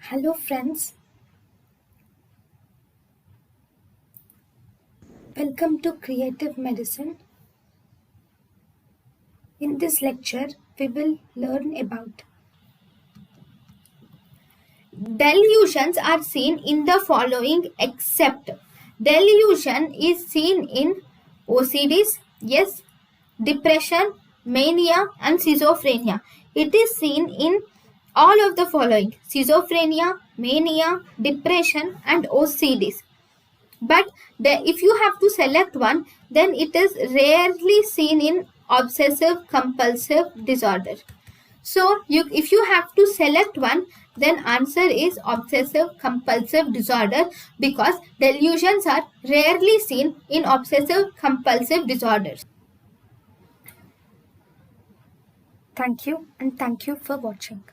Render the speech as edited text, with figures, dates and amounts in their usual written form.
Hello friends, welcome to Creative Medicine. In this lecture, we will learn about delusions are seen in the following except delusion is seen in OCDs, yes, depression, mania and schizophrenia. It is seen in all of the following: schizophrenia, mania, depression and OCDs. But if you have to select one, then it is rarely seen in obsessive compulsive disorder. So if you have to select one, then answer is obsessive compulsive disorder, because delusions are rarely seen in obsessive compulsive disorders. Thank you, and thank you for watching.